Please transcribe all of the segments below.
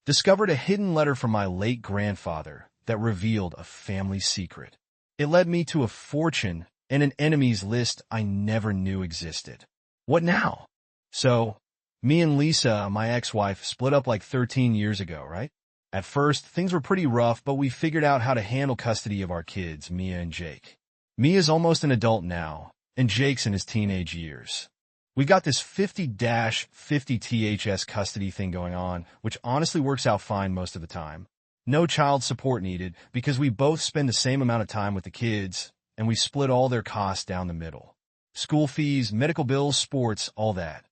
discovered a hidden letter from my late grandfather that revealed a family secret. It led me to a fortune and an enemies list I never knew existed. What now? So, me and Lisa, my ex-wife, split up like 13 years ago, right? At first, things were pretty rough, but we figured out how to handle custody of our kids, Mia and Jake. Mia's almost an adult now, and Jake's in his teenage years. We got this 50-50 THS custody thing going on, which honestly works out fine most of the time. No child support needed because we both spend the same amount of time with the kids, and we split all their costs down the middle. School fees, medical bills, sports, all that.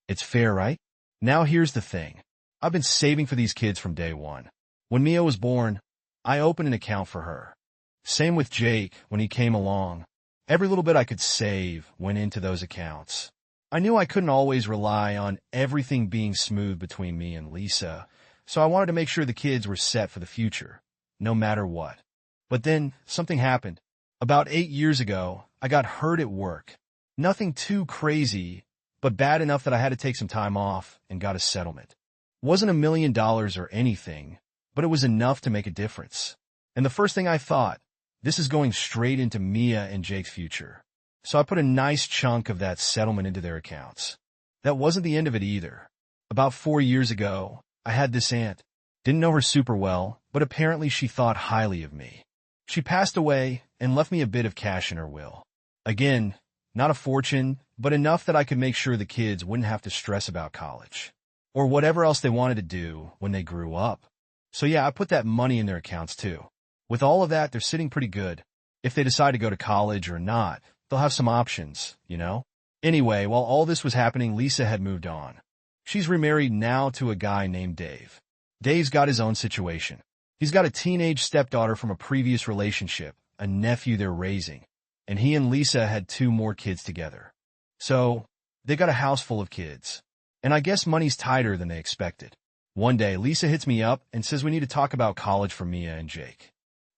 It's fair, right? Now here's the thing. I've been saving for these kids from day one. When Mia was born, I opened an account for her. Same with Jake when he came along. Every little bit I could save went into those accounts. I knew I couldn't always rely on everything being smooth between me and Lisa, so I wanted to make sure the kids were set for the future, no matter what. But then something happened. About 8 years ago, I got hurt at work. Nothing too crazy, but bad enough that I had to take some time off and got a settlement. Wasn't $1 million or anything, but it was enough to make a difference. And the first thing I thought, this is going straight into Mia and Jake's future. So I put a nice chunk of that settlement into their accounts. That wasn't the end of it either. About 4 years ago, I had this aunt. Didn't know her super well, but apparently she thought highly of me. She passed away and left me a bit of cash in her will. Again, not a fortune, but enough that I could make sure the kids wouldn't have to stress about college or whatever else they wanted to do when they grew up. So yeah, I put that money in their accounts too. With all of that, they're sitting pretty good. If they decide to go to college or not, they'll have some options, you know? Anyway, while all this was happening, Lisa had moved on. She's remarried now to a guy named Dave. Dave's got his own situation. He's got a teenage stepdaughter from a previous relationship, a nephew they're raising, and he and Lisa had 2 more kids together. So, they got a house full of kids. And I guess money's tighter than they expected. One day, Lisa hits me up and says we need to talk about college for Mia and Jake.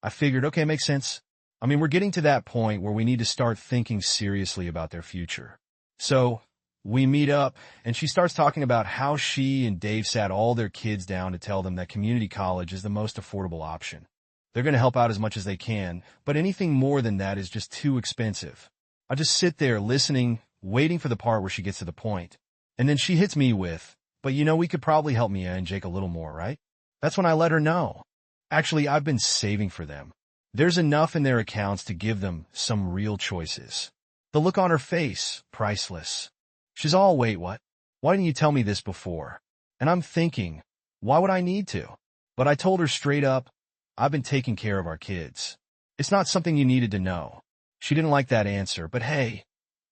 I figured, okay, makes sense. I mean, we're getting to that point where we need to start thinking seriously about their future. So, we meet up, and she starts talking about how she and Dave sat all their kids down to tell them that community college is the most affordable option. They're going to help out as much as they can, but anything more than that is just too expensive. I just sit there listening, waiting for the part where she gets to the point. And then she hits me with, but you know, we could probably help Mia and Jake a little more, right? That's when I let her know. Actually, I've been saving for them. There's enough in their accounts to give them some real choices. The look on her face, priceless. She's all, wait, what? Why didn't you tell me this before? And I'm thinking, why would I need to? But I told her straight up, I've been taking care of our kids. It's not something you needed to know. She didn't like that answer, but hey,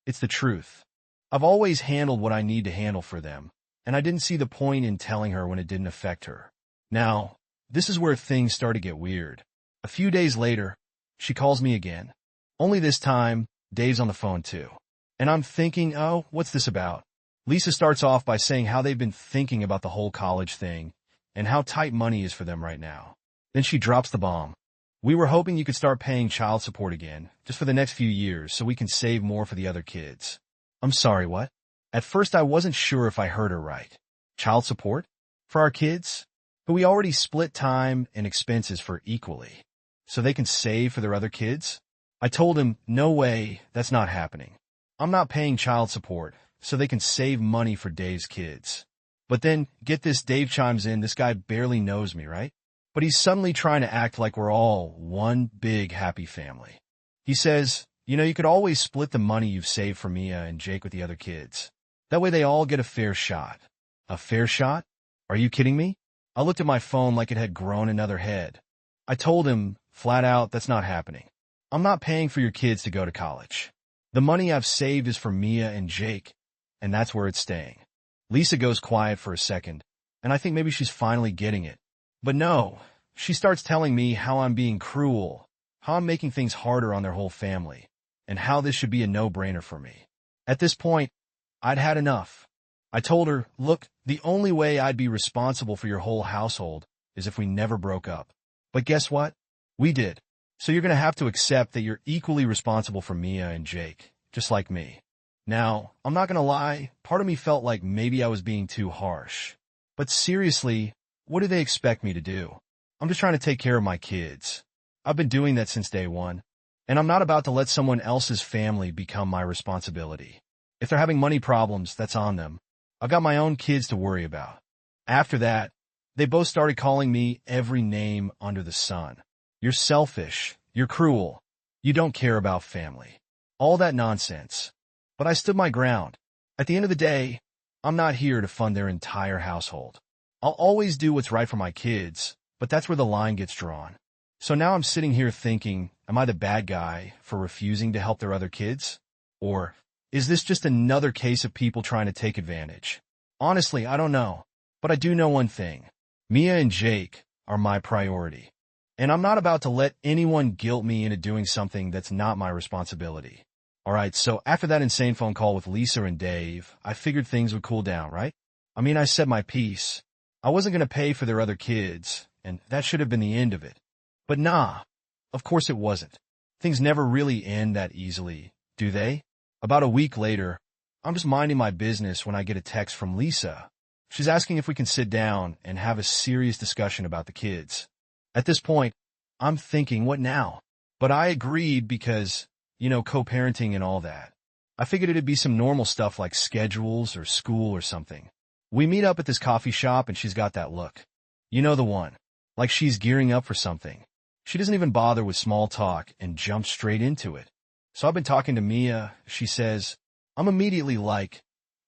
it's the truth. I've always handled what I need to handle for them, and I didn't see the point in telling her when it didn't affect her. Now, this is where things start to get weird. A few days later, she calls me again. Only this time, Dave's on the phone too. And I'm thinking, oh, what's this about? Lisa starts off by saying how they've been thinking about the whole college thing and how tight money is for them right now. Then she drops the bomb. We were hoping you could start paying child support again, just for the next few years, so we can save more for the other kids. I'm sorry, what? At first I wasn't sure if I heard her right. Child support? For our kids? But we already split time and expenses for equally. So they can save for their other kids? I told him, no way, that's not happening. I'm not paying child support, so they can save money for Dave's kids. But then, get this, Dave chimes in, this guy barely knows me, right? But he's suddenly trying to act like we're all one big happy family. He says, you know, you could always split the money you've saved for Mia and Jake with the other kids. That way they all get a fair shot. A fair shot? Are you kidding me? I looked at my phone like it had grown another head. I told him, flat out, that's not happening. I'm not paying for your kids to go to college. The money I've saved is for Mia and Jake, and that's where it's staying. Lisa goes quiet for a second, and I think maybe she's finally getting it. But no, she starts telling me how I'm being cruel, how I'm making things harder on their whole family, and how this should be a no-brainer for me. At this point, I'd had enough. I told her, look, the only way I'd be responsible for your whole household is if we never broke up. But guess what? We did. So you're going to have to accept that you're equally responsible for Mia and Jake, just like me. Now, I'm not going to lie, part of me felt like maybe I was being too harsh. But seriously, What do they expect me to do? I'm just trying to take care of my kids. I've been doing that since day one, and I'm not about to let someone else's family become my responsibility. If they're having money problems, that's on them. I've got my own kids to worry about. After that, they both started calling me every name under the sun. You're selfish. You're cruel. You don't care about family. All that nonsense. But I stood my ground. At the end of the day, I'm not here to fund their entire household. I'll always do what's right for my kids, but that's where the line gets drawn. So now I'm sitting here thinking, am I the bad guy for refusing to help their other kids? Or is this just another case of people trying to take advantage? Honestly, I don't know. But I do know one thing. Mia and Jake are my priority. And I'm not about to let anyone guilt me into doing something that's not my responsibility. Alright, so after that insane phone call with Lisa and Dave, I figured things would cool down, right? I mean, I said my piece. I wasn't going to pay for their other kids, and that should have been the end of it. But nah, of course it wasn't. Things never really end that easily, do they? About a week later, I'm just minding my business when I get a text from Lisa. She's asking if we can sit down and have a serious discussion about the kids. At this point, I'm thinking, what now? But I agreed because, co-parenting and all that. I figured it'd be some normal stuff like schedules or school or something. We meet up at this coffee shop and she's got that look. You know the one. Like she's gearing up for something. She doesn't even bother with small talk and jumps straight into it. So I've been talking to Mia. She says, I'm immediately like,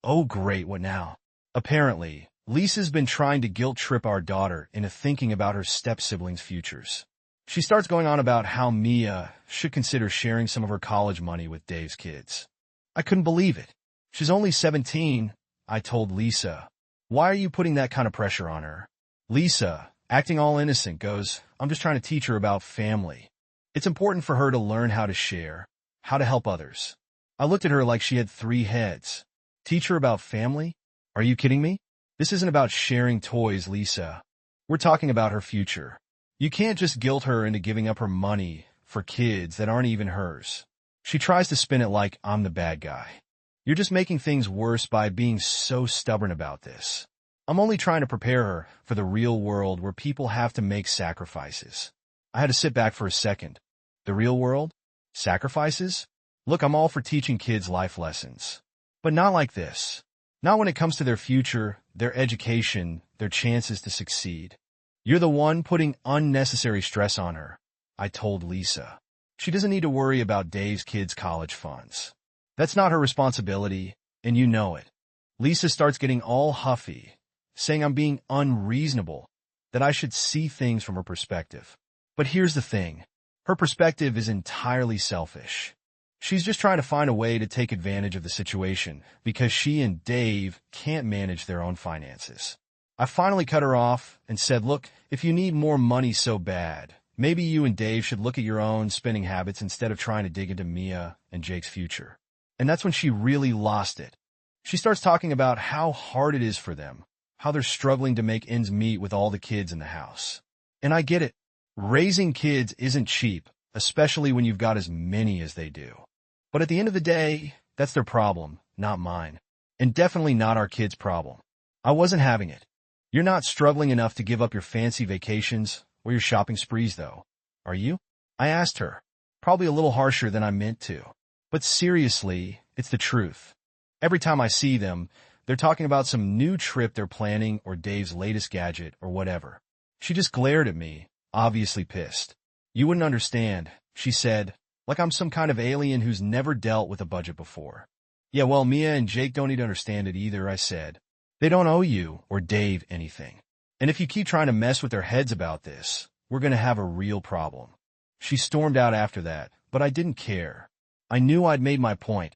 oh great, what now? Apparently, Lisa's been trying to guilt-trip our daughter into thinking about her step-siblings' futures. She starts going on about how Mia should consider sharing some of her college money with Dave's kids. I couldn't believe it. She's only 17, I told Lisa. Why are you putting that kind of pressure on her? Lisa, acting all innocent, goes, I'm just trying to teach her about family. It's important for her to learn how to share, how to help others. I looked at her like she had 3 heads. Teach her about family? Are you kidding me? This isn't about sharing toys, Lisa. We're talking about her future. You can't just guilt her into giving up her money for kids that aren't even hers. She tries to spin it like I'm the bad guy. You're just making things worse by being so stubborn about this. I'm only trying to prepare her for the real world where people have to make sacrifices. I had to sit back for a second. The real world? Sacrifices? Look, I'm all for teaching kids life lessons. But not like this. Not when it comes to their future, their education, their chances to succeed. You're the one putting unnecessary stress on her, I told Lisa. She doesn't need to worry about Dave's kids' college funds. That's not her responsibility, and you know it. Lisa starts getting all huffy, saying I'm being unreasonable, that I should see things from her perspective. But here's the thing. Her perspective is entirely selfish. She's just trying to find a way to take advantage of the situation because she and Dave can't manage their own finances. I finally cut her off and said, look, if you need more money so bad, maybe you and Dave should look at your own spending habits instead of trying to dig into Mia and Jake's future. And that's when she really lost it. She starts talking about how hard it is for them, how they're struggling to make ends meet with all the kids in the house. And I get it. Raising kids isn't cheap, especially when you've got as many as they do. But at the end of the day, that's their problem, not mine. And definitely not our kids' problem. I wasn't having it. You're not struggling enough to give up your fancy vacations or your shopping sprees, though, are you? I asked her, probably a little harsher than I meant to. But seriously, it's the truth. Every time I see them, they're talking about some new trip they're planning or Dave's latest gadget or whatever. She just glared at me, obviously pissed. You wouldn't understand, she said, like I'm some kind of alien who's never dealt with a budget before. Yeah, well, Mia and Jake don't need to understand it either, I said. They don't owe you or Dave anything. And if you keep trying to mess with their heads about this, we're going to have a real problem. She stormed out after that, but I didn't care. I knew I'd made my point,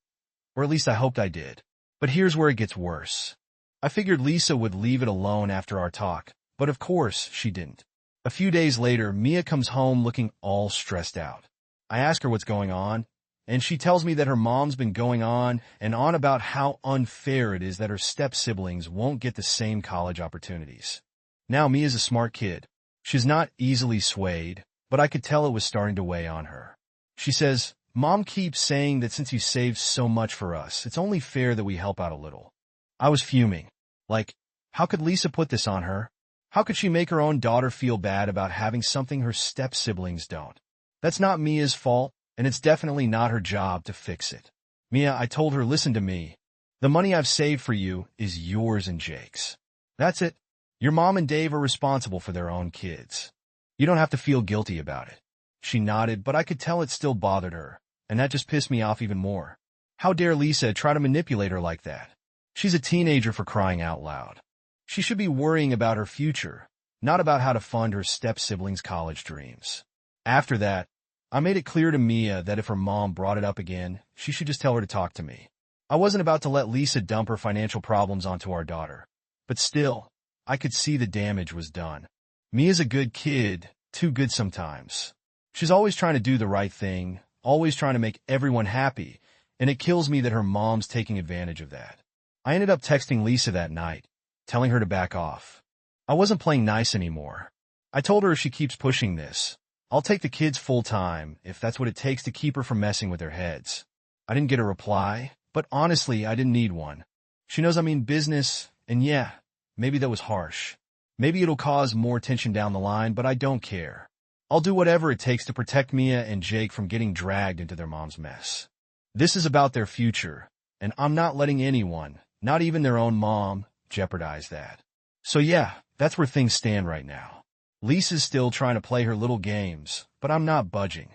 or at least I hoped I did. But here's where it gets worse. I figured Lisa would leave it alone after our talk, but of course she didn't. A few days later, Mia comes home looking all stressed out. I ask her what's going on, and she tells me that her mom's been going on and on about how unfair it is that her step-siblings won't get the same college opportunities. Now, Mia's a smart kid. She's not easily swayed, but I could tell it was starting to weigh on her. She says, Mom keeps saying that since you saved so much for us, it's only fair that we help out a little. I was fuming. Like, how could Lisa put this on her? How could she make her own daughter feel bad about having something her step-siblings don't? That's not Mia's fault, and it's definitely not her job to fix it. Mia, I told her, listen to me. The money I've saved for you is yours and Jake's. That's it. Your mom and Dave are responsible for their own kids. You don't have to feel guilty about it. She nodded, but I could tell it still bothered her, and that just pissed me off even more. How dare Lisa try to manipulate her like that? She's a teenager, for crying out loud. She should be worrying about her future, not about how to fund her step-siblings' college dreams. After that, I made it clear to Mia that if her mom brought it up again, she should just tell her to talk to me. I wasn't about to let Lisa dump her financial problems onto our daughter. But still, I could see the damage was done. Mia's a good kid, too good sometimes. She's always trying to do the right thing, always trying to make everyone happy, and it kills me that her mom's taking advantage of that. I ended up texting Lisa that night, telling her to back off. I wasn't playing nice anymore. I told her if she keeps pushing this, I'll take the kids full-time if that's what it takes to keep her from messing with their heads. I didn't get a reply, but honestly, I didn't need one. She knows I mean business, and yeah, maybe that was harsh. Maybe it'll cause more tension down the line, but I don't care. I'll do whatever it takes to protect Mia and Jake from getting dragged into their mom's mess. This is about their future, and I'm not letting anyone, not even their own mom, jeopardize that. So yeah, that's where things stand right now. Lisa's still trying to play her little games, but I'm not budging.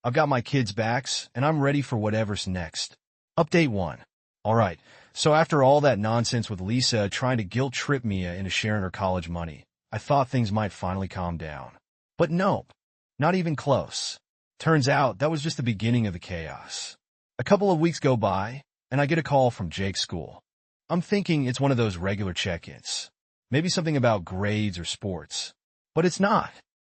I've got my kids' backs, and I'm ready for whatever's next. Update 1. Alright, so after all that nonsense with Lisa trying to guilt-trip Mia into sharing her college money, I thought things might finally calm down. But nope, not even close. Turns out that was just the beginning of the chaos. A couple of weeks go by, and I get a call from Jake's school. I'm thinking it's one of those regular check-ins. Maybe something about grades or sports. But it's not.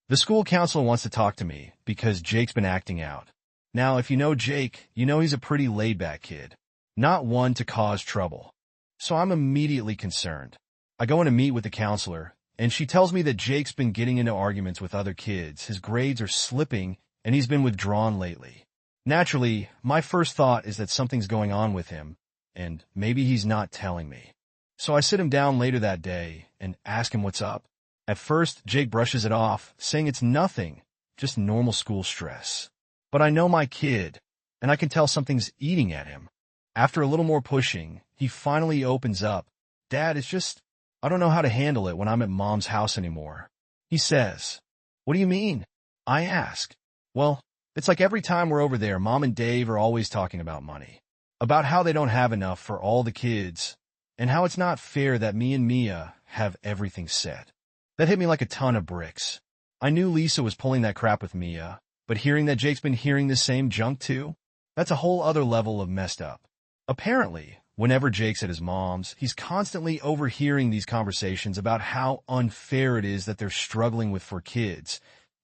The school counselor wants to talk to me because Jake's been acting out. Now, if you know Jake, you know he's a pretty laid-back kid. Not one to cause trouble. So I'm immediately concerned. I go in to meet with the counselor, and she tells me that Jake's been getting into arguments with other kids, his grades are slipping, and he's been withdrawn lately. Naturally, my first thought is that something's going on with him, and maybe he's not telling me. So I sit him down later that day and ask him what's up. At first, Jake brushes it off, saying it's nothing, just normal school stress. But I know my kid, and I can tell something's eating at him. After a little more pushing, he finally opens up. Dad, it's just, I don't know how to handle it when I'm at Mom's house anymore. He says, What do you mean? I ask. Well, it's like every time we're over there, Mom and Dave are always talking about money. About how they don't have enough for all the kids, and how it's not fair that me and Mia have everything set. That hit me like a ton of bricks. I knew Lisa was pulling that crap with Mia, but hearing that Jake's been hearing the same junk too, that's a whole other level of messed up. Apparently, whenever Jake's at his mom's, he's constantly overhearing these conversations about how unfair it is that they're struggling with 4 kids,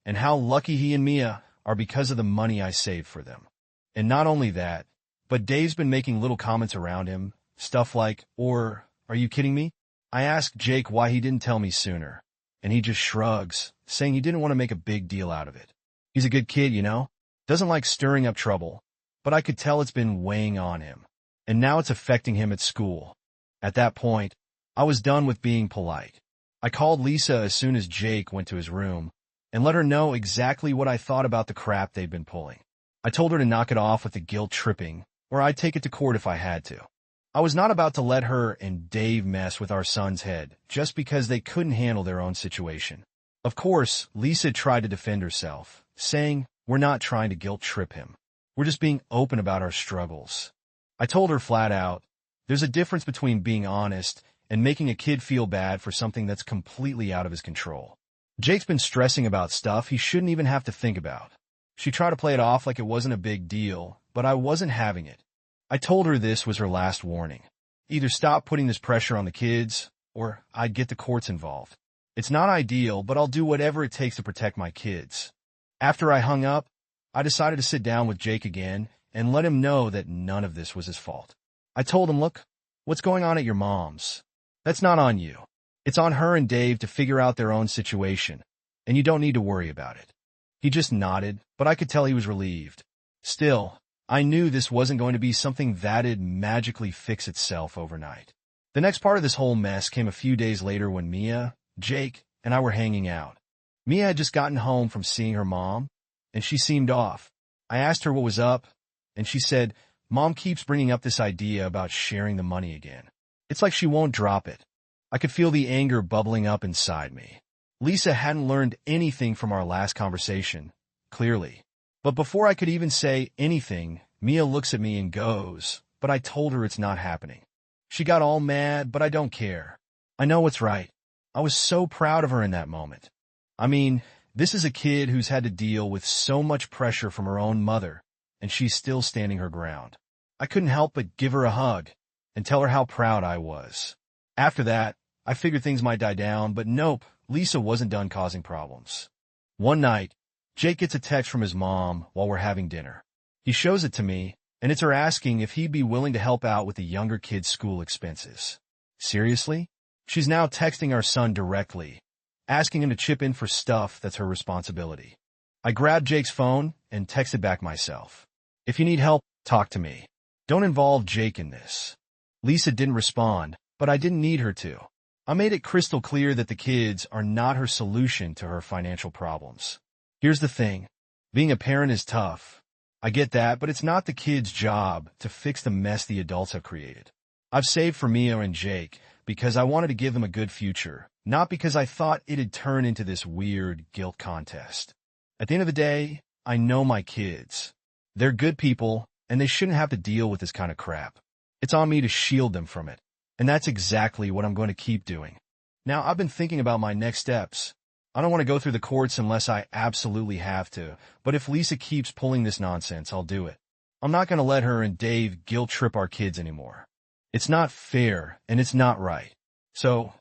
and how lucky he and Mia are because of the money I saved for them. And not only that, but Dave's been making little comments around him, stuff like, are you kidding me? I asked Jake why he didn't tell me sooner, and he just shrugs, saying he didn't want to make a big deal out of it. He's a good kid, you know? Doesn't like stirring up trouble, but I could tell it's been weighing on him. And now it's affecting him at school. At that point, I was done with being polite. I called Lisa as soon as Jake went to his room and let her know exactly what I thought about the crap they'd been pulling. I told her to knock it off with the guilt tripping, or I'd take it to court if I had to. I was not about to let her and Dave mess with our son's head just because they couldn't handle their own situation. Of course, Lisa tried to defend herself, saying, We're not trying to guilt trip him. We're just being open about our struggles. I told her flat out, there's a difference between being honest and making a kid feel bad for something that's completely out of his control. Jake's been stressing about stuff he shouldn't even have to think about. She tried to play it off like it wasn't a big deal, but I wasn't having it. I told her this was her last warning. Either stop putting this pressure on the kids, or I'd get the courts involved. It's not ideal, but I'll do whatever it takes to protect my kids. After I hung up, I decided to sit down with Jake again and let him know that none of this was his fault. I told him, look, what's going on at your mom's? That's not on you. It's on her and Dave to figure out their own situation, and you don't need to worry about it. He just nodded, but I could tell he was relieved. Still, I knew this wasn't going to be something that'd magically fix itself overnight. The next part of this whole mess came a few days later when Mia, Jake, and I were hanging out. Mia had just gotten home from seeing her mom, and she seemed off. I asked her what was up, and she said, "Mom keeps bringing up this idea about sharing the money again. It's like she won't drop it." I could feel the anger bubbling up inside me. Lisa hadn't learned anything from our last conversation, clearly. But before I could even say anything, Mia looks at me and goes, "But I told her it's not happening." She got all mad, but I don't care. I know what's right. I was so proud of her in that moment. I mean, this is a kid who's had to deal with so much pressure from her own mother, and she's still standing her ground. I couldn't help but give her a hug and tell her how proud I was. After that, I figured things might die down, but nope, Lisa wasn't done causing problems. One night, Jake gets a text from his mom while we're having dinner. He shows it to me, and it's her asking if he'd be willing to help out with the younger kid's school expenses. Seriously? She's now texting our son directly, asking him to chip in for stuff that's her responsibility. I grabbed Jake's phone and texted back myself. "If you need help, talk to me. Don't involve Jake in this." Lisa didn't respond, but I didn't need her to. I made it crystal clear that the kids are not her solution to her financial problems. Here's the thing. Being a parent is tough. I get that, but it's not the kids' job to fix the mess the adults have created. I've saved for Mia and Jake because I wanted to give them a good future, not because I thought it'd turn into this weird guilt contest. At the end of the day, I know my kids. They're good people, and they shouldn't have to deal with this kind of crap. It's on me to shield them from it, and that's exactly what I'm going to keep doing. Now, I've been thinking about my next steps. I don't want to go through the courts unless I absolutely have to, but if Lisa keeps pulling this nonsense, I'll do it. I'm not going to let her and Dave guilt trip our kids anymore. It's not fair, and it's not right. So,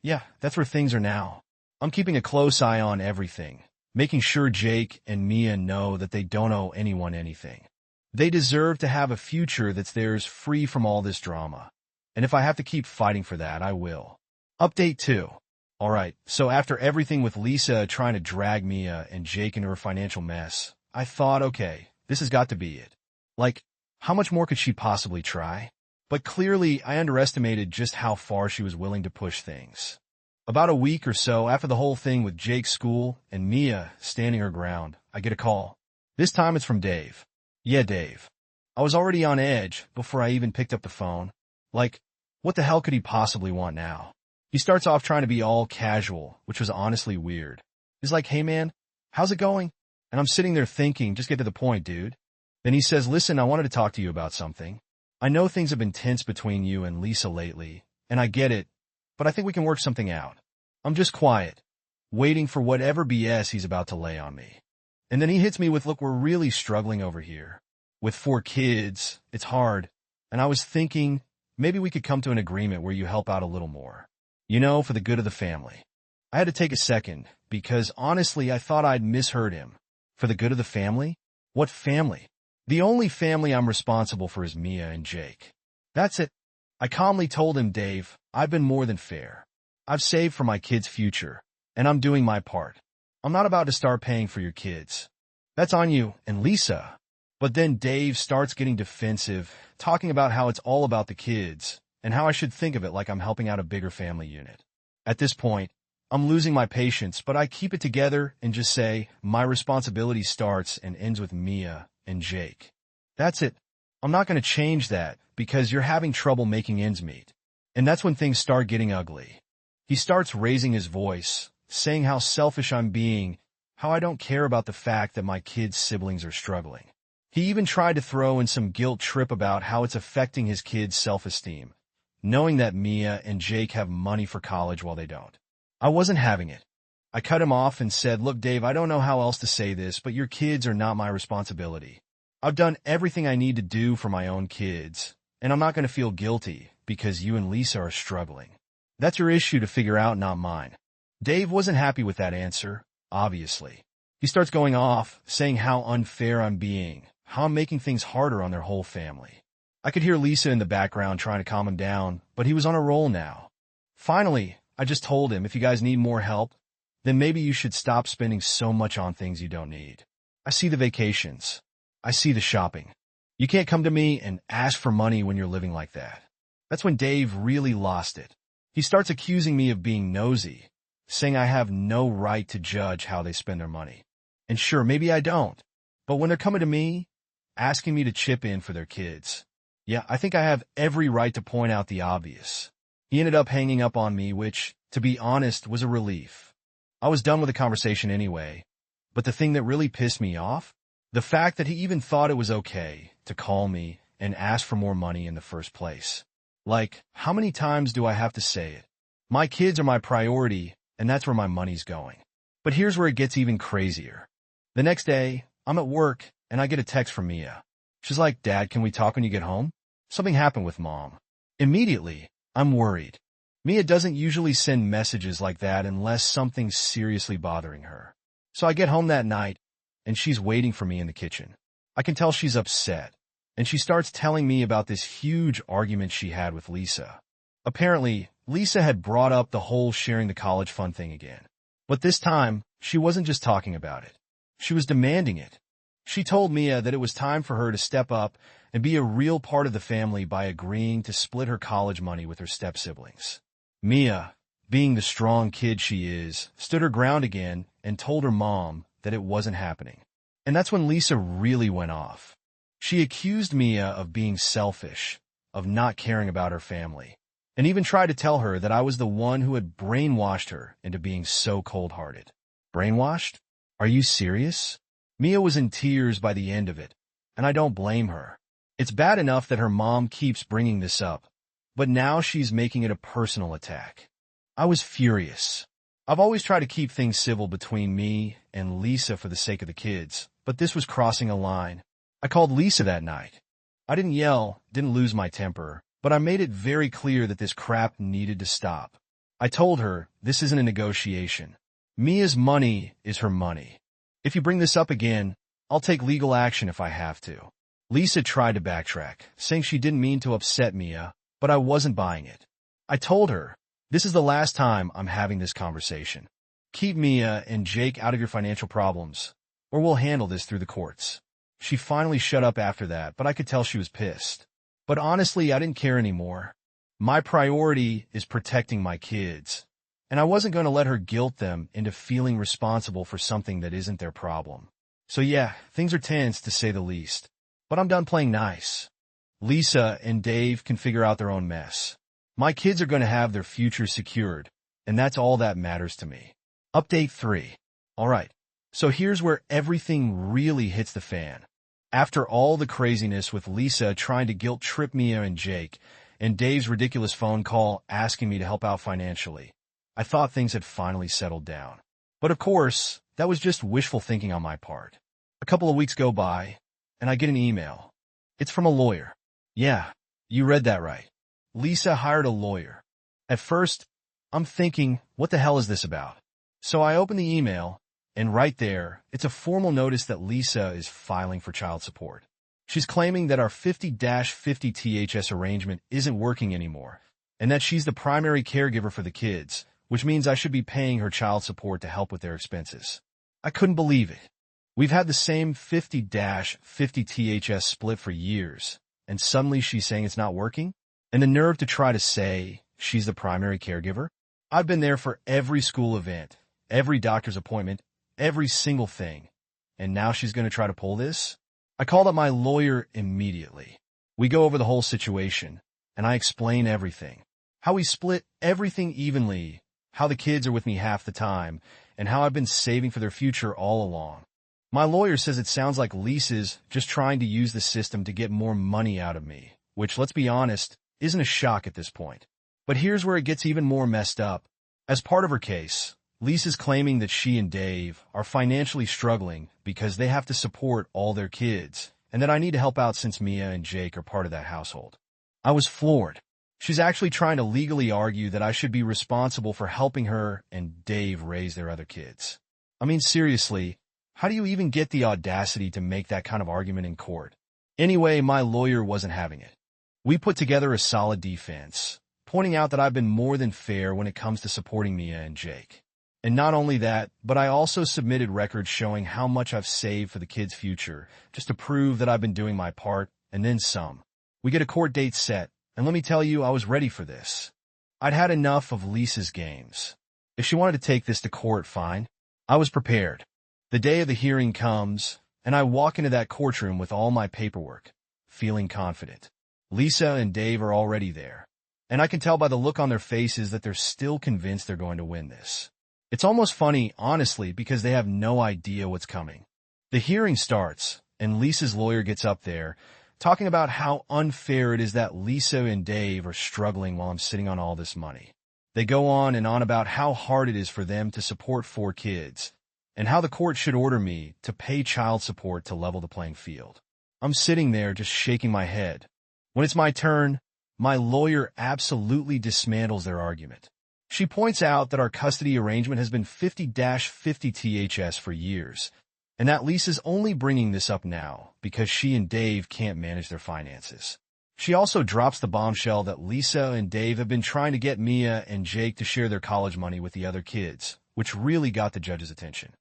yeah, that's where things are now. I'm keeping a close eye on everything, making sure Jake and Mia know that they don't owe anyone anything. They deserve to have a future that's theirs free from all this drama. And if I have to keep fighting for that, I will. Update 2. Alright, so after everything with Lisa trying to drag Mia and Jake into her financial mess, I thought, okay, this has got to be it. Like, how much more could she possibly try? But clearly, I underestimated just how far she was willing to push things. About a week or so after the whole thing with Jake's school and Mia standing her ground, I get a call. This time it's from Dave. Yeah, Dave. I was already on edge before I even picked up the phone. Like, what the hell could he possibly want now? He starts off trying to be all casual, which was honestly weird. He's like, "Hey man, how's it going?" And I'm sitting there thinking, just get to the point, dude. Then he says, "Listen, I wanted to talk to you about something. I know things have been tense between you and Lisa lately, and I get it, but I think we can work something out." I'm just quiet, waiting for whatever BS he's about to lay on me. And then he hits me with, "Look, we're really struggling over here. With 4 kids, it's hard, and I was thinking maybe we could come to an agreement where you help out a little more. You know, for the good of the family." I had to take a second, because honestly I thought I'd misheard him. For the good of the family? What family? The only family I'm responsible for is Mia and Jake. That's it. I calmly told him, "Dave, I've been more than fair. I've saved for my kids' future, and I'm doing my part. I'm not about to start paying for your kids. That's on you and Lisa." But then Dave starts getting defensive, talking about how it's all about the kids, and how I should think of it like I'm helping out a bigger family unit. At this point, I'm losing my patience, but I keep it together and just say, my responsibility starts and ends with Mia and Jake. That's it. I'm not going to change that, because you're having trouble making ends meet. And that's when things start getting ugly. He starts raising his voice, saying how selfish I'm being, how I don't care about the fact that my kids' siblings are struggling. He even tried to throw in some guilt trip about how it's affecting his kids' self-esteem, knowing that Mia and Jake have money for college while they don't. I wasn't having it. I cut him off and said, "Look, Dave, I don't know how else to say this, but your kids are not my responsibility. I've done everything I need to do for my own kids, and I'm not going to feel guilty because you and Lisa are struggling. That's your issue to figure out, not mine." Dave wasn't happy with that answer, obviously. He starts going off, saying how unfair I'm being, how I'm making things harder on their whole family. I could hear Lisa in the background trying to calm him down, but he was on a roll now. Finally, I just told him, if you guys need more help, then maybe you should stop spending so much on things you don't need. I see the vacations. I see the shopping. You can't come to me and ask for money when you're living like that. That's when Dave really lost it. He starts accusing me of being nosy, saying I have no right to judge how they spend their money. And sure, maybe I don't. But when they're coming to me, asking me to chip in for their kids, yeah, I think I have every right to point out the obvious. He ended up hanging up on me, which, to be honest, was a relief. I was done with the conversation anyway. But the thing that really pissed me off? The fact that he even thought it was okay to call me and ask for more money in the first place. Like, how many times do I have to say it? My kids are my priority, and that's where my money's going. But here's where it gets even crazier. The next day, I'm at work, and I get a text from Mia. She's like, "Dad, can we talk when you get home? Something happened with Mom." Immediately, I'm worried. Mia doesn't usually send messages like that unless something's seriously bothering her. So I get home that night, and she's waiting for me in the kitchen. I can tell she's upset, and she starts telling me about this huge argument she had with Lisa. Apparently, Lisa had brought up the whole sharing the college fund thing again. But this time, she wasn't just talking about it. She was demanding it. She told Mia that it was time for her to step up and be a real part of the family by agreeing to split her college money with her step-siblings. Mia, being the strong kid she is, stood her ground again and told her mom that it wasn't happening. And that's when Lisa really went off. She accused Mia of being selfish, of not caring about her family, and even tried to tell her that I was the one who had brainwashed her into being so cold-hearted. Brainwashed? Are you serious? Mia was in tears by the end of it, and I don't blame her. It's bad enough that her mom keeps bringing this up, but now she's making it a personal attack. I was furious. I've always tried to keep things civil between me and Lisa for the sake of the kids, but this was crossing a line. I called Lisa that night. I didn't yell, didn't lose my temper, but I made it very clear that this crap needed to stop. I told her this isn't a negotiation. Mia's money is her money. If you bring this up again, I'll take legal action if I have to. Lisa tried to backtrack, saying she didn't mean to upset Mia, but I wasn't buying it. I told her, this is the last time I'm having this conversation. Keep Mia and Jake out of your financial problems, or we'll handle this through the courts. She finally shut up after that, but I could tell she was pissed. But honestly, I didn't care anymore. My priority is protecting my kids, and I wasn't going to let her guilt them into feeling responsible for something that isn't their problem. So yeah, things are tense to say the least. But I'm done playing nice. Lisa and Dave can figure out their own mess. My kids are going to have their future secured, and that's all that matters to me. Update 3. Alright, so here's where everything really hits the fan. After all the craziness with Lisa trying to guilt-trip Mia and Jake, and Dave's ridiculous phone call asking me to help out financially, I thought things had finally settled down. But of course, that was just wishful thinking on my part. A couple of weeks go by, and I get an email. It's from a lawyer. Yeah, you read that right. Lisa hired a lawyer. At first, I'm thinking, what the hell is this about? So I open the email, and right there, it's a formal notice that Lisa is filing for child support. She's claiming that our 50-50 THS arrangement isn't working anymore, and that she's the primary caregiver for the kids, which means I should be paying her child support to help with their expenses. I couldn't believe it. We've had the same 50-50 THS split for years, and suddenly she's saying it's not working? And the nerve to try to say she's the primary caregiver? I've been there for every school event, every doctor's appointment, every single thing, and now she's going to try to pull this? I called up my lawyer immediately. We go over the whole situation, and I explain everything. How we split everything evenly, how the kids are with me half the time, and how I've been saving for their future all along. My lawyer says it sounds like Lisa's just trying to use the system to get more money out of me, which, let's be honest, isn't a shock at this point. But here's where it gets even more messed up. As part of her case, Lisa's claiming that she and Dave are financially struggling because they have to support all their kids, and that I need to help out since Mia and Jake are part of that household. I was floored. She's actually trying to legally argue that I should be responsible for helping her and Dave raise their other kids. I mean, seriously, how do you even get the audacity to make that kind of argument in court? Anyway, my lawyer wasn't having it. We put together a solid defense, pointing out that I've been more than fair when it comes to supporting Mia and Jake. And not only that, but I also submitted records showing how much I've saved for the kids' future, just to prove that I've been doing my part, and then some. We get a court date set, and let me tell you, I was ready for this. I'd had enough of Lisa's games. If she wanted to take this to court, fine. I was prepared. The day of the hearing comes, and I walk into that courtroom with all my paperwork, feeling confident. Lisa and Dave are already there, and I can tell by the look on their faces that they're still convinced they're going to win this. It's almost funny, honestly, because they have no idea what's coming. The hearing starts, and Lisa's lawyer gets up there, talking about how unfair it is that Lisa and Dave are struggling while I'm sitting on all this money. They go on and on about how hard it is for them to support 4 kids, and how the court should order me to pay child support to level the playing field. I'm sitting there just shaking my head. When it's my turn, my lawyer absolutely dismantles their argument. She points out that our custody arrangement has been 50-50 THS for years, and that Lisa's only bringing this up now because she and Dave can't manage their finances. She also drops the bombshell that Lisa and Dave have been trying to get Mia and Jake to share their college money with the other kids, which really got the judge's attention.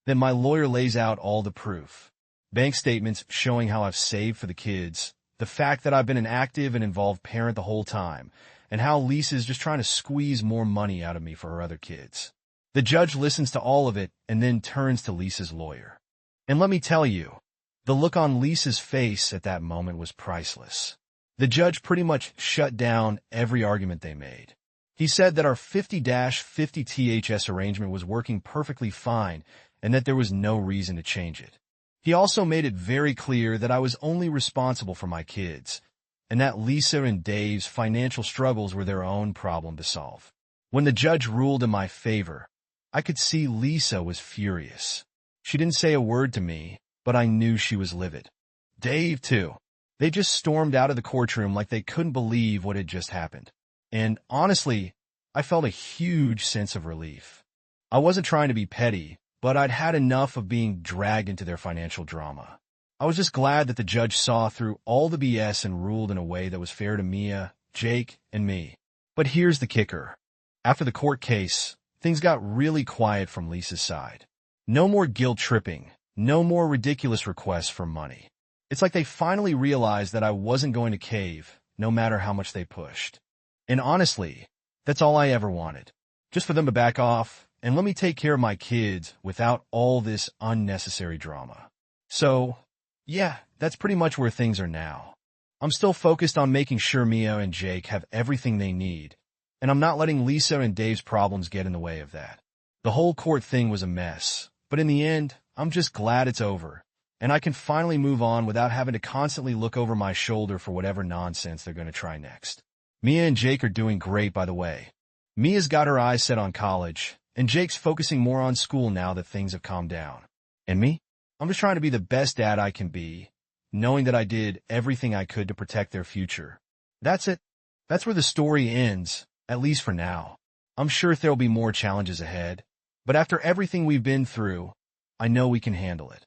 Then my lawyer lays out all the proof. Bank statements showing how I've saved for the kids, the fact that I've been an active and involved parent the whole time, and how Lisa's just trying to squeeze more money out of me for her other kids. The judge listens to all of it and then turns to Lisa's lawyer. And let me tell you, the look on Lisa's face at that moment was priceless. The judge pretty much shut down every argument they made. He said that our 50-50 THS arrangement was working perfectly fine and that there was no reason to change it. He also made it very clear that I was only responsible for my kids, and that Lisa and Dave's financial struggles were their own problem to solve. When the judge ruled in my favor, I could see Lisa was furious. She didn't say a word to me, but I knew she was livid. Dave, too. They just stormed out of the courtroom like they couldn't believe what had just happened. And honestly, I felt a huge sense of relief. I wasn't trying to be petty, but I'd had enough of being dragged into their financial drama. I was just glad that the judge saw through all the BS and ruled in a way that was fair to Mia, Jake, and me. But here's the kicker. After the court case, things got really quiet from Lisa's side. No more guilt tripping, no more ridiculous requests for money. It's like they finally realized that I wasn't going to cave, no matter how much they pushed. And honestly, that's all I ever wanted. Just for them to back off and let me take care of my kids without all this unnecessary drama. So, yeah, that's pretty much where things are now. I'm still focused on making sure Mia and Jake have everything they need, and I'm not letting Lisa and Dave's problems get in the way of that. The whole court thing was a mess, but in the end, I'm just glad it's over, and I can finally move on without having to constantly look over my shoulder for whatever nonsense they're going to try next. Mia and Jake are doing great, by the way. Mia's got her eyes set on college, and Jake's focusing more on school now that things have calmed down. And me? I'm just trying to be the best dad I can be, knowing that I did everything I could to protect their future. That's it. That's where the story ends, at least for now. I'm sure there'll be more challenges ahead, but after everything we've been through, I know we can handle it.